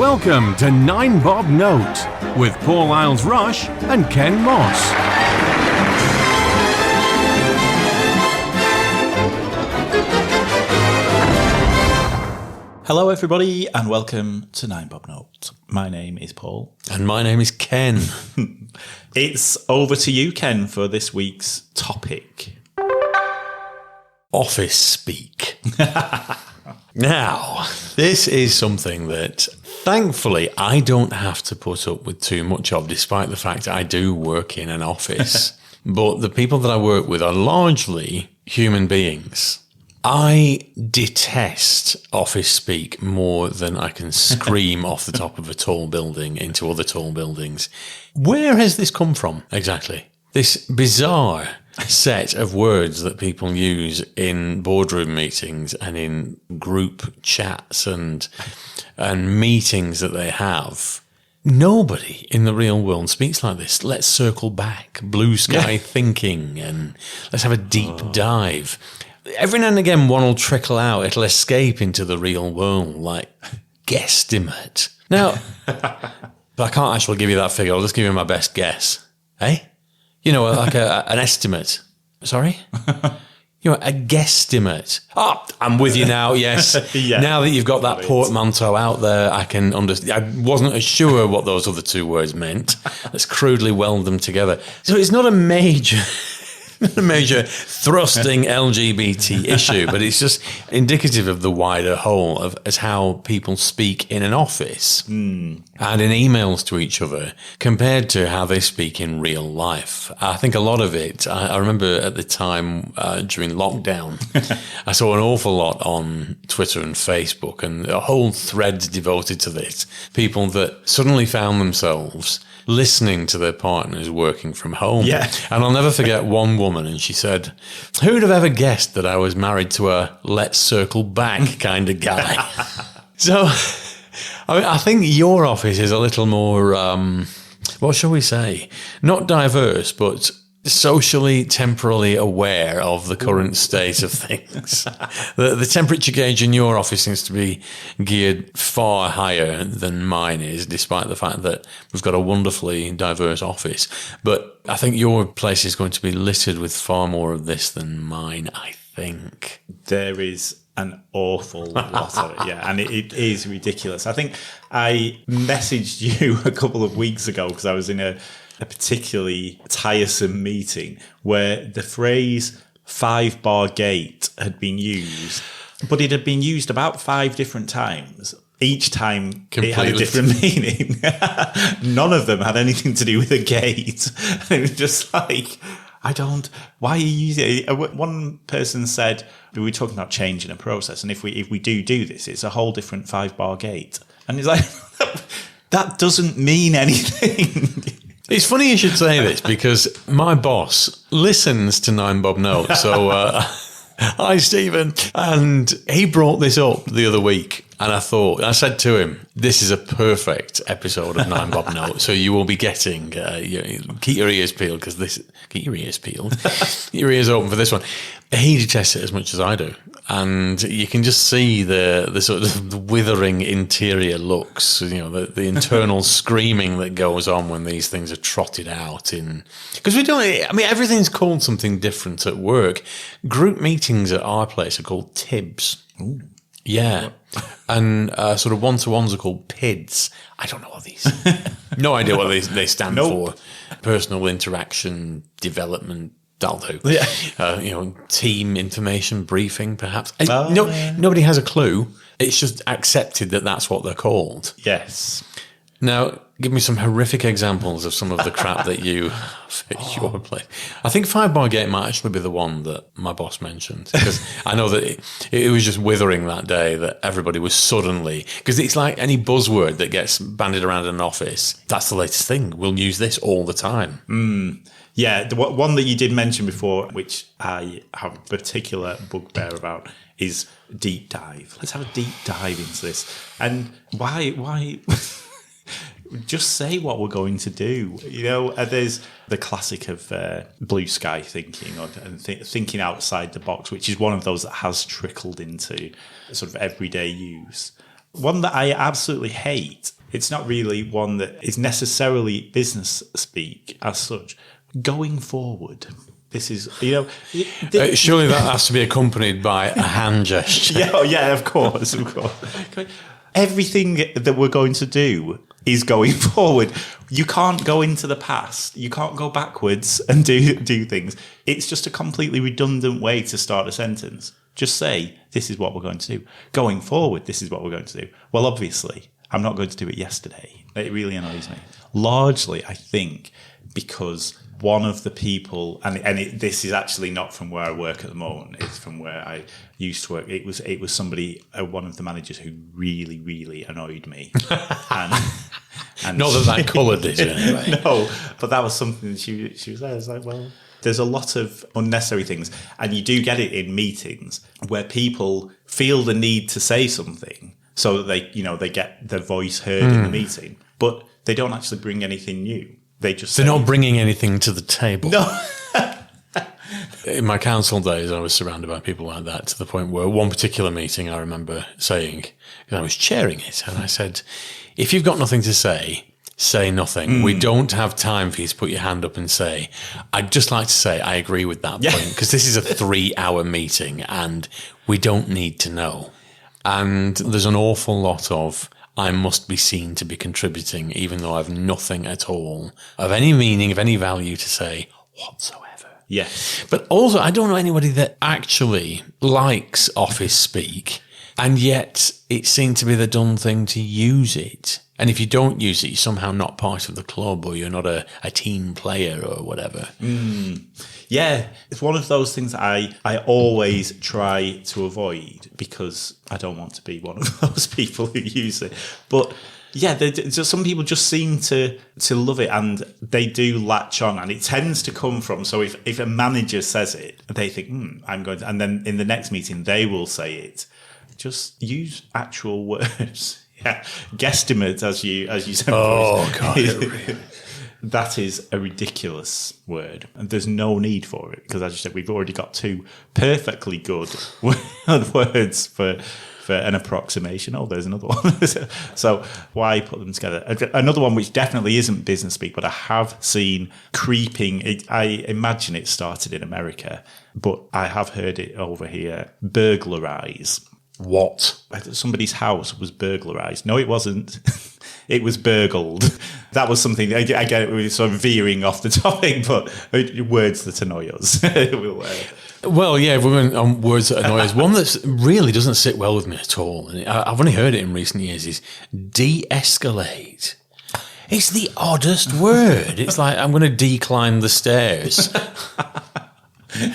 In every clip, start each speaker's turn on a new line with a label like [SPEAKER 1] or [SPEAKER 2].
[SPEAKER 1] Welcome to 9 Bob Note with Paul Isles-Rush and Ken Moss.
[SPEAKER 2] Hello everybody and welcome to 9 Bob Note. My name is Paul.
[SPEAKER 3] And my name is Ken.
[SPEAKER 2] It's over to you, Ken, for this week's topic.
[SPEAKER 3] Office speak. Now, this is something that thankfully I don't have to put up with too much of, despite the fact I do work in an office. But the people that I work with are largely human beings. I detest office speak more than I can scream off the top of a tall building into other tall buildings. Where has this come from exactly? This bizarre set of words that people use in boardroom meetings and in group chats and meetings that they have. Nobody in the real world speaks like this. Let's circle back, blue sky thinking, and let's have a deep dive. Every now and again, one will trickle out. It'll escape into the real world, like guesstimate. Now, but I can't actually give you that figure. I'll just give you my best guess. Eh? You know, like an estimate. Sorry? You know, a guesstimate. Oh, I'm with you now, yes. Yeah. Now that you've got that portmanteau out there, I can understand. I wasn't sure what those other two words meant. Let's crudely weld them together. So it's not a major thrusting LGBT issue, but it's just indicative of the wider whole of as how people speak in an office and in emails to each other compared to how they speak in real life. I think a lot of it, I remember at the time during lockdown, I saw an awful lot on Twitter and Facebook and a whole thread devoted to this. People that suddenly found themselves listening to their partners working from home. Yeah. And I'll never forget one woman, and she said, who'd have ever guessed that I was married to a let's circle back kind of guy? So, I think your office is a little more, what shall we say? Not diverse, but socially, temporally aware of the current state of things. The temperature gauge in your office seems to be geared far higher than mine is, despite the fact that we've got a wonderfully diverse office. But I think your place is going to be littered with far more of this than mine, I think.
[SPEAKER 2] There is an awful lot of it, yeah, and it is ridiculous. I think I messaged you a couple of weeks ago because I was in a particularly tiresome meeting where the phrase 5-bar gate had been used, but it had been used about 5 different times. Each time it had a different meaning. None of them had anything to do with a gate. It was just like, why are you using it? One person said, we were talking about changing a process, and if we do this, it's a whole different 5-bar gate. And it's like, that doesn't mean anything.
[SPEAKER 3] It's funny you should say this because my boss listens to 9 Bob Note. So, hi, Stephen. And he brought this up the other week. And I said to him, this is a perfect episode of 9 Bob Note. So you will be getting, keep your ears peeled keep your ears peeled. Keep your ears open for this one. He detests it as much as I do. And you can just see the sort of the withering interior looks, you know, the internal screaming that goes on when these things are trotted out because everything's called something different at work. Group meetings at our place are called TIBs. Ooh. Yeah. And sort of one-to-ones are called PIDs. I don't know what these. No idea what they stand for. Personal interaction development. That'll do. Yeah. Team information briefing, perhaps. Nobody has a clue. It's just accepted that that's what they're called.
[SPEAKER 2] Yes.
[SPEAKER 3] Now, give me some horrific examples of some of the crap that you fit your place. I think 5-bar gate might actually be the one that my boss mentioned, because I know that it was just withering that day that everybody was suddenly, because it's like any buzzword that gets bandied around in an office. That's the latest thing. We'll use this all the time.
[SPEAKER 2] Yeah, the one that you did mention before, which I have a particular bugbear about, is deep dive. Let's have a deep dive into this. And why just say what we're going to do. You know, there's the classic of blue sky thinking and thinking outside the box, which is one of those that has trickled into sort of everyday use. One that I absolutely hate it's not really one that is necessarily business speak as such. Going forward, this is,
[SPEAKER 3] surely that has to be accompanied by a hand gesture.
[SPEAKER 2] yeah, of course. Everything that we're going to do is going forward. You can't go into the past. You can't go backwards and do things. It's just a completely redundant way to start a sentence. Just say, this is what we're going to do. Going forward, this is what we're going to do. Well, obviously, I'm not going to do it yesterday. It really annoys me. Largely, I think, because one of the people, this is actually not from where I work at the moment, it's from where I used to work. It was somebody, one of the managers who really, really annoyed me. and
[SPEAKER 3] not that coloured it anyway.
[SPEAKER 2] No, but that was something that she was there. I was like, well, there's a lot of unnecessary things. And you do get it in meetings where people feel the need to say something so that they get their voice heard in the meeting, but they don't actually bring anything new. They're
[SPEAKER 3] not bringing anything to the table.
[SPEAKER 2] No.
[SPEAKER 3] In my council days, I was surrounded by people like that, to the point where one particular meeting I remember saying, I was chairing it, and I said, if you've got nothing to say nothing. We don't have time for you to put your hand up and say, I'd just like to say I agree with that point, because this is a 3-hour meeting and we don't need to know. And there's an awful lot of, I must be seen to be contributing, even though I've nothing at all of any meaning, of any value to say whatsoever.
[SPEAKER 2] Yes.
[SPEAKER 3] But also, I don't know anybody that actually likes office speak, and yet it seemed to be the done thing to use it. And if you don't use it, you're somehow not part of the club, or you're not a team player or whatever.
[SPEAKER 2] Yeah, it's one of those things I always try to avoid, because I don't want to be one of those people who use it. But yeah, some people just seem to love it, and they do latch on, and it tends to come from, so if a manager says it, they think, I'm going to, and then in the next meeting they will say it. Just use actual words. Yeah, guesstimate as you said.
[SPEAKER 3] Oh God.
[SPEAKER 2] That is a ridiculous word, and there's no need for it, because as you said, we've already got 2 perfectly good words for an approximation. Oh, there's another one. So why put them together? Another one which definitely isn't business speak, but I have seen creeping. I imagine it started in America, but I have heard it over here. Burglarize.
[SPEAKER 3] What?
[SPEAKER 2] Somebody's house was burglarized. No, it wasn't. It was burgled. That was something, again, we were sort of veering off the topic, but words that annoy us.
[SPEAKER 3] Well, yeah, if we're going on words that annoy us, one that really doesn't sit well with me at all, and I've only heard it in recent years, is de-escalate. It's the oddest word. It's like, I'm going to decline the stairs.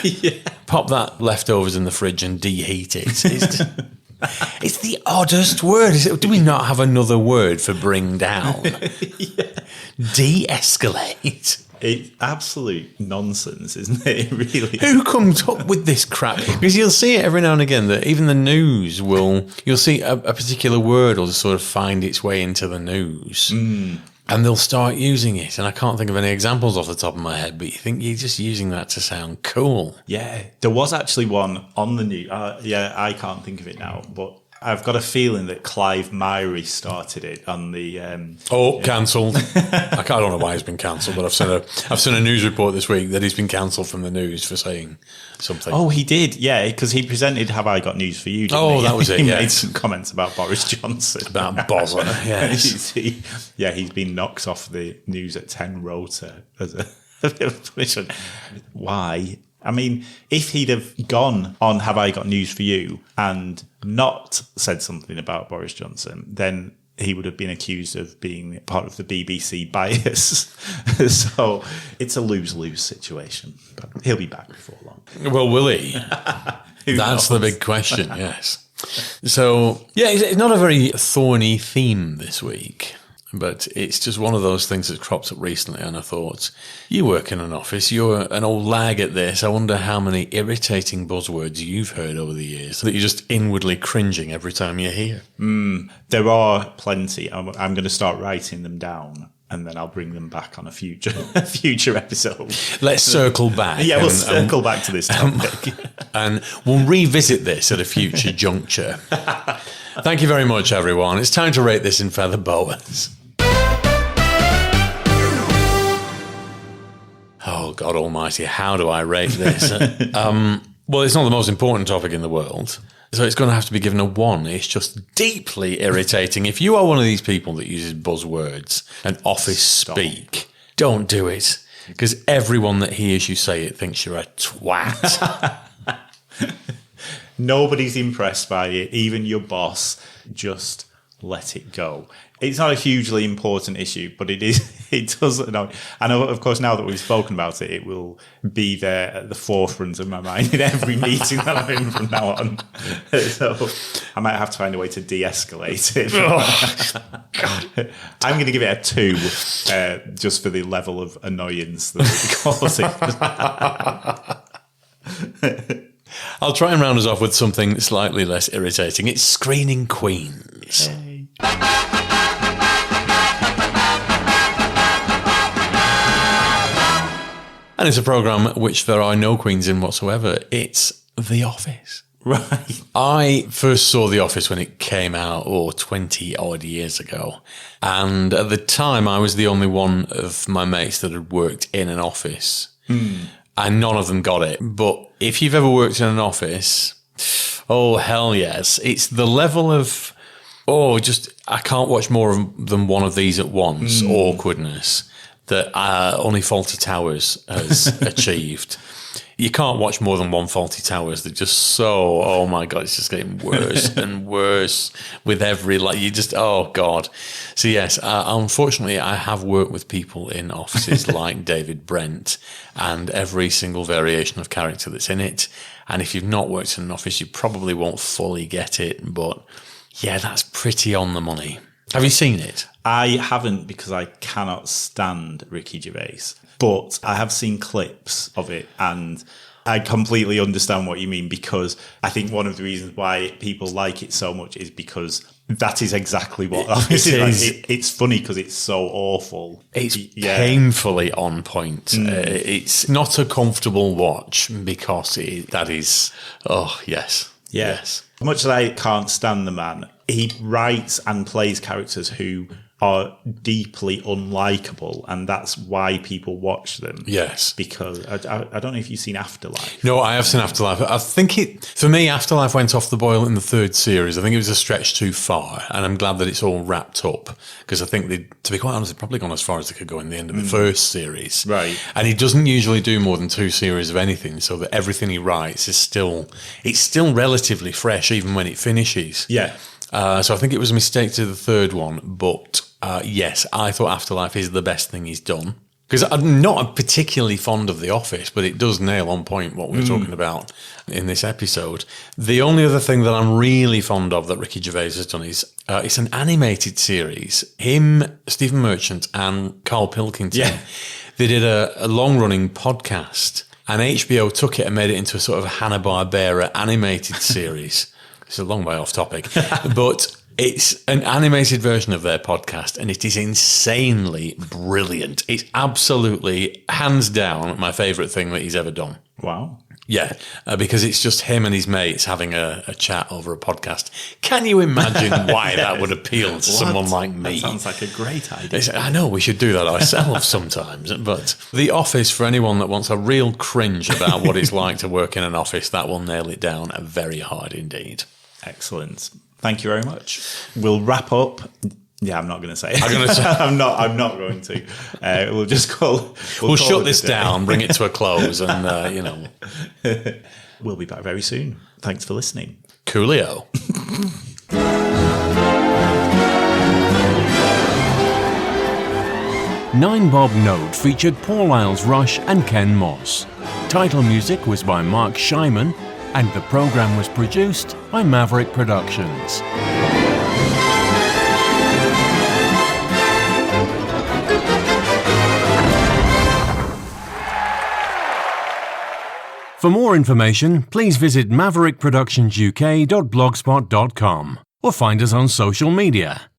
[SPEAKER 2] Yeah.
[SPEAKER 3] Pop that leftovers in the fridge and deheat it. It's the oddest word. Do we not have another word for bring down?
[SPEAKER 2] Yeah.
[SPEAKER 3] De-escalate.
[SPEAKER 2] It's absolute nonsense, isn't it? Really.
[SPEAKER 3] Who comes up with this crap? Because you'll see it every now and again that even the news you'll see a particular word will just sort of find its way into the news. And they'll start using it. And I can't think of any examples off the top of my head, but you think you're just using that to sound cool.
[SPEAKER 2] Yeah. There was actually one on the news. I can't think of it now, but I've got a feeling that Clive Myrie started it on the...
[SPEAKER 3] cancelled. I don't know why he's been cancelled, but I've seen a news report this week that he's been cancelled from the news for saying something.
[SPEAKER 2] Oh, he did, yeah, because he presented Have I Got News for You, didn't he?
[SPEAKER 3] That was it,
[SPEAKER 2] He
[SPEAKER 3] yeah.
[SPEAKER 2] made some comments about Boris Johnson.
[SPEAKER 3] About Bozza, yes.
[SPEAKER 2] He's been knocked off the News at 10 rota as a bit of punishment. Why? I mean, if he'd have gone on Have I Got News for You and not said something about Boris Johnson, then he would have been accused of being part of the BBC bias. So it's a lose-lose situation. But he'll be back before long.
[SPEAKER 3] Well, will he? That's the big question, yes. So, yeah, it's not a very thorny theme this week. But it's just one of those things that's cropped up recently, and I thought, you work in an office, you're an old lag at this. I wonder how many irritating buzzwords you've heard over the years that you're just inwardly cringing every time you hear.
[SPEAKER 2] There are plenty. I'm going to start writing them down. and then I'll bring them back on a future episode.
[SPEAKER 3] Let's circle back.
[SPEAKER 2] Yeah, we'll circle back to this topic.
[SPEAKER 3] And we'll revisit this at a future juncture. Thank you very much, everyone. It's time to rate this in feather boas. Oh, God almighty, how do I rate this? Well, it's not the most important topic in the world, so it's going to have to be given a 1. It's just deeply irritating. If you are one of these people that uses buzzwords and office speak, don't do it, because everyone that hears you say it thinks you're a twat.
[SPEAKER 2] Nobody's impressed by it, even your boss. Just let it go. It's not a hugely important issue, but it is. It does. No, I know, of course, now that we've spoken about it, it will be there at the forefront of my mind in every meeting that I'm in from now on. So I might have to find a way to de-escalate it. God. I'm going to give it a 2, just for the level of annoyance that it causes.
[SPEAKER 3] I'll try and round us off with something slightly less irritating. It's Screening Queens.
[SPEAKER 2] Hey.
[SPEAKER 3] And it's a programme which there are no queens in whatsoever. It's The Office.
[SPEAKER 2] Right.
[SPEAKER 3] I first saw The Office when it came out, 20 odd years ago. And at the time, I was the only one of my mates that had worked in an office. And none of them got it. But if you've ever worked in an office, oh, hell yes. It's the level of, I can't watch more than one of these at once, awkwardness that only Faulty Towers has achieved. You can't watch more than one Faulty Towers. They're just so, oh my God, it's just getting worse and worse with every, oh God. So yes, unfortunately, I have worked with people in offices like David Brent and every single variation of character that's in it. And if you've not worked in an office, you probably won't fully get it. But yeah, that's pretty on the money. Have you seen it?
[SPEAKER 2] I haven't, because I cannot stand Ricky Gervais. But I have seen clips of it, and I completely understand what you mean, because I think one of the reasons why people like it so much is because that is exactly what Office is like. It's funny because it's so awful.
[SPEAKER 3] It's painfully on point. It's not a comfortable watch because that is, yes.
[SPEAKER 2] Yes. Much as I can't stand the man, he writes and plays characters who are deeply unlikable, and that's why people watch them.
[SPEAKER 3] Yes.
[SPEAKER 2] Because I don't know if you've seen Afterlife.
[SPEAKER 3] No, I have seen Afterlife. I think for me, Afterlife went off the boil in the 3rd series. I think it was a stretch too far, and I'm glad that it's all wrapped up, because I think to be quite honest, they've probably gone as far as they could go in the end of the 1st series.
[SPEAKER 2] Right.
[SPEAKER 3] And he doesn't usually do more than 2 series of anything, so that everything he writes is still relatively fresh, even when it finishes.
[SPEAKER 2] Yeah.
[SPEAKER 3] So I think it was a mistake to the 3rd one, but yes, I thought Afterlife is the best thing he's done. Because I'm not particularly fond of The Office, but it does nail on point what we're talking about in this episode. The only other thing that I'm really fond of that Ricky Gervais has done is it's an animated series. Him, Stephen Merchant, and Carl Pilkington, they did a long-running podcast, and HBO took it and made it into a sort of Hanna-Barbera animated series. It's a long way off topic, but it's an animated version of their podcast, and it is insanely brilliant. It's absolutely, hands down, my favourite thing that he's ever done.
[SPEAKER 2] Wow.
[SPEAKER 3] Yeah, because it's just him and his mates having a chat over a podcast. Can you imagine why that would appeal to someone like me?
[SPEAKER 2] That sounds like a great idea.
[SPEAKER 3] I know, we should do that ourselves sometimes. But The Office, for anyone that wants a real cringe about what it's like to work in an office, that will nail it down very hard indeed.
[SPEAKER 2] Excellent. Thank you very much. We'll wrap up. Yeah, I'm not going to say it. I'm not going to. We'll just call.
[SPEAKER 3] We'll shut this down, bring it to a close, and
[SPEAKER 2] We'll be back very soon. Thanks for listening.
[SPEAKER 3] Coolio.
[SPEAKER 1] Nine Bob Note featured Paul Isles Rush and Ken Moss. Title music was by Mark Scheiman, and the program was produced by Maverick Productions. For more information, please visit maverickproductionsuk.blogspot.com or find us on social media.